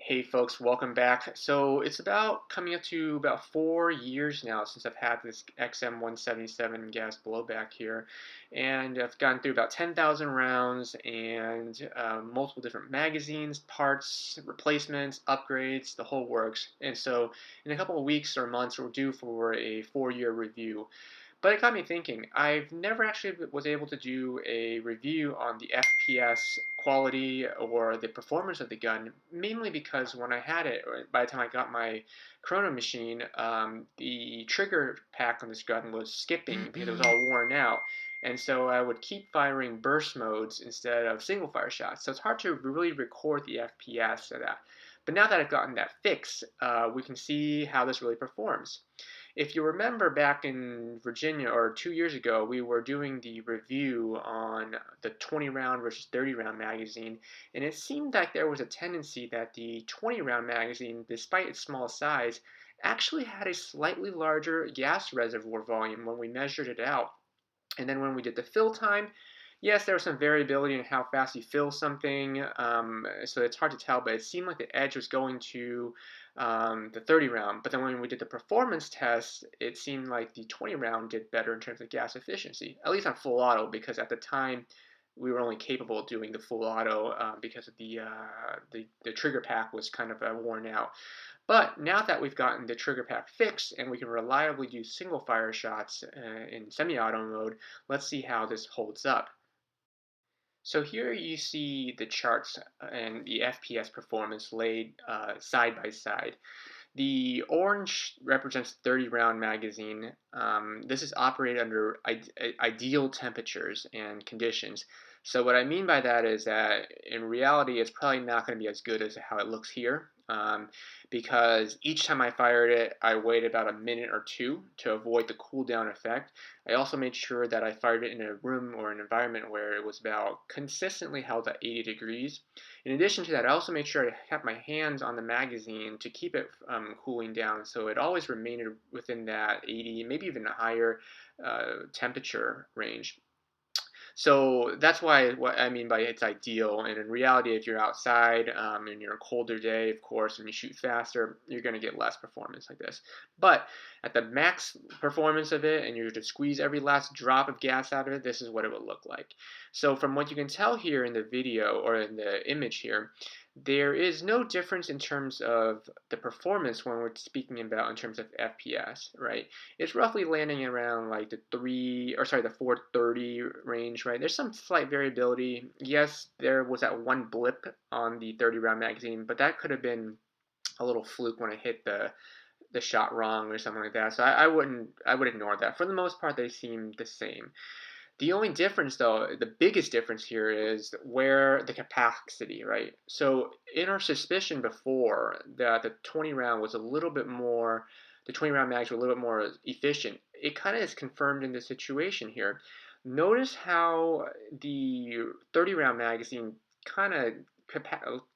Hey folks, welcome back. So it's about coming up to about 4 years now since I've had this XM177 gas blowback here, and I've gone through about 10,000 rounds and multiple different magazines, parts, replacements, upgrades, the whole works. And so in a couple of weeks or months, we're due for a 4-year review. But it got me thinking. I've never actually was able to do a review on the FPS quality or the performance of the gun, mainly because when I had it, or by the time I got my Chrono machine, the trigger pack on this gun was skipping because it was all worn out. And so I would keep firing burst modes instead of single fire shots. So it's hard to really record the FPS of that. But now that I've gotten that fix, we can see how this really performs. If you remember back in Virginia or 2 years ago, we were doing the review on the 20 round versus 30 round magazine, and it seemed like there was a tendency that the 20 round magazine, despite its small size, actually had a slightly larger gas reservoir volume when we measured it out. And then when we did the fill time, yes, there was some variability in how fast you fill something, so it's hard to tell, but it seemed like the edge was going to the 30 round. But then when we did the performance test, it seemed like the 20 round did better in terms of gas efficiency, at least on full auto, because at the time we were only capable of doing the full auto because of the trigger pack was kind of worn out. But now that we've gotten the trigger pack fixed and we can reliably do single fire shots in semi-auto mode, let's see how this holds up. So here you see the charts and the FPS performance laid side by side. The orange represents 30 round magazine. This is operated under ideal temperatures and conditions. So what I mean by that is that in reality, it's probably not going to be as good as how it looks here. Because each time I fired it, I waited about a minute or two to avoid the cool down effect. I also made sure that I fired it in a room or an environment where it was about consistently held at 80 degrees. In addition to that, I also made sure I kept my hands on the magazine to keep it cooling down, so it always remained within that 80, maybe even a higher temperature range. So that's why what I mean by it's ideal. And in reality, if you're outside and you're a colder day, of course, and you shoot faster, you're going to get less performance like this. But at the max performance of it, and you're to squeeze every last drop of gas out of it, this is what it would look like. So from what you can tell here in the video or in the image here, there is no difference in terms of the performance when we're speaking about in terms of FPS, right? It's roughly landing around like the 430 range, right? There's some slight variability. Yes, there was that one blip on the 30 round magazine, but that could have been a little fluke when I hit the shot wrong or something like that. So I would ignore that. For the most part, they seem the same. The only difference, though, the biggest difference here is where the capacity, right? So in our suspicion before that the 20 round was a little bit more, the 20 round mags were a little bit more efficient, it kind of is confirmed in this situation here. Notice how the 30 round magazine kind of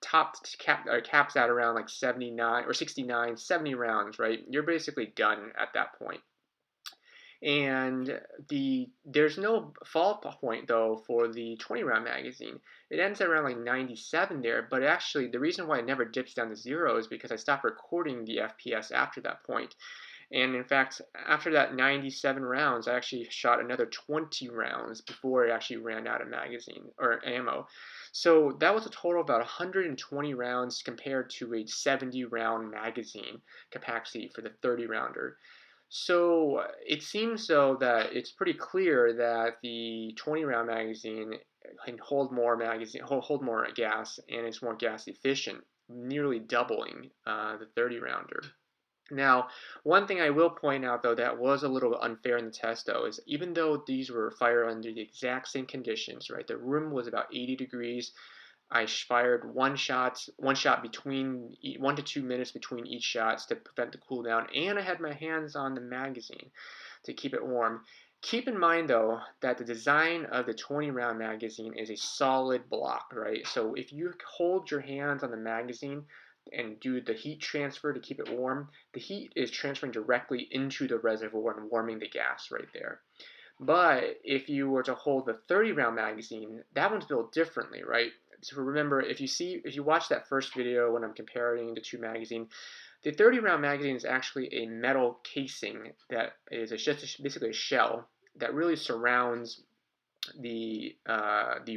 caps out around like 79 or 69, 70 rounds, right? You're basically done at that point. And there's no fall point though for the 20 round magazine. It ends at around like 97 there, but actually the reason why it never dips down to zero is because I stopped recording the FPS after that point. And in fact, after that 97 rounds, I actually shot another 20 rounds before it actually ran out of magazine or ammo. So that was a total of about 120 rounds compared to a 70 round magazine capacity for the 30 rounder. So it seems though that it's pretty clear that the 20 round magazine can hold more gas, and it's more gas efficient, nearly doubling the 30 rounder. Now, one thing I will point out though that was a little unfair in the test though is even though these were fired under the exact same conditions, right? The room was about 80 degrees. I fired one shot between 1 to 2 minutes between each shots to prevent the cooldown, and I had my hands on the magazine to keep it warm. Keep in mind though that the design of the 20 round magazine is a solid block, right? So if you hold your hands on the magazine and do the heat transfer to keep it warm, the heat is transferring directly into the reservoir and warming the gas right there. But if you were to hold the 30 round magazine, that one's built differently, right? So remember, if you watch that first video when I'm comparing the two magazines, the 30 round magazine is actually a metal casing that is just basically a shell that really surrounds the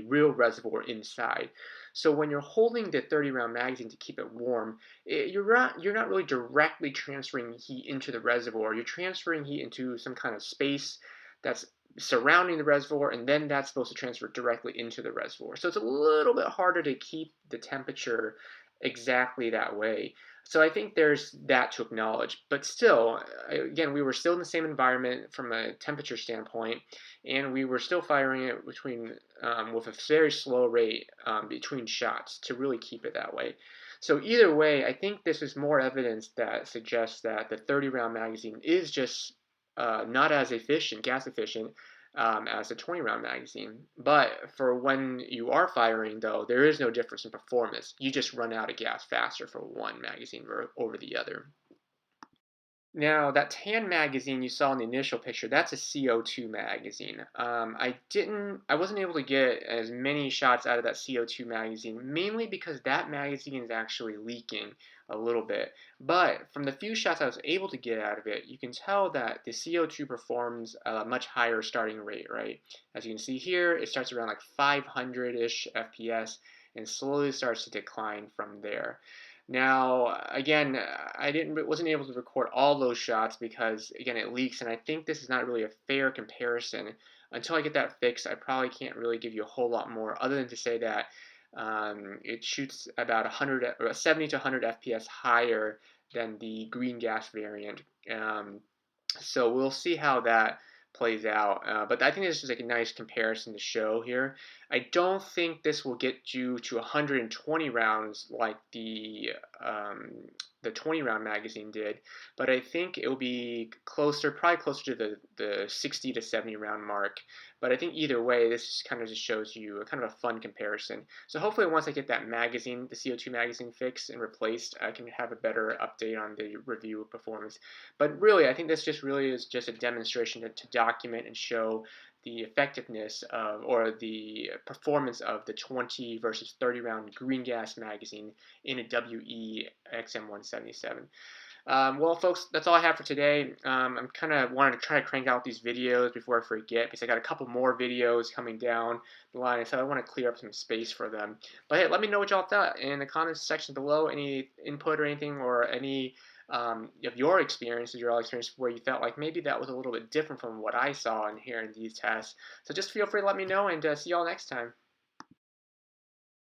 real reservoir inside. So when you're holding the 30 round magazine to keep it warm, you're not really directly transferring heat into the reservoir. You're transferring heat into some kind of space that's surrounding the reservoir, and then that's supposed to transfer directly into the reservoir. So it's a little bit harder to keep the temperature exactly that way. So I think there's that to acknowledge. But still, again, we were still in the same environment from a temperature standpoint, and we were still firing it with a very slow rate between shots to really keep it that way. So either way, I think this is more evidence that suggests that the 30 round magazine is just not as efficient, gas efficient, as a 20 round magazine. But for when you are firing, though, there is no difference in performance. You just run out of gas faster for one magazine over the other. Now, that tan magazine you saw in the initial picture, that's a CO2 magazine. I wasn't able to get as many shots out of that CO2 magazine, mainly because that magazine is actually leaking a little bit. But from the few shots I was able to get out of it, you can tell that the CO2 performs a much higher starting rate, right? As you can see here, it starts around like 500-ish FPS and slowly starts to decline from there. Now, again, wasn't able to record all those shots because again it leaks, and I think this is not really a fair comparison. Until I get that fixed, I probably can't really give you a whole lot more, other than to say that it shoots about 100 or 70 to 100 FPS higher than the green gas variant. So we'll see how that plays out. But I think this is like a nice comparison to show here. I don't think this will get you to 120 rounds like the 20 round magazine did, but I think it will be closer, probably closer to the 60 to 70 round mark. But I think either way, this kind of just shows you a kind of a fun comparison. So hopefully once I get that magazine, the CO2 magazine fixed and replaced, I can have a better update on the review performance. But really, I think this just really is just a demonstration to document and show the effectiveness of, or the performance of the 20 versus 30 round green gas magazine in a WE XM177. Well, folks, that's all I have for today. I'm kind of wanting to try to crank out these videos before I forget, because I got a couple more videos coming down the line, so I want to clear up some space for them. But hey, let me know what y'all thought in the comments section below. Any input or anything, or any of your experiences, your experience where you felt like maybe that was a little bit different from what I saw and here in these tests. So just feel free to let me know, and see y'all next time.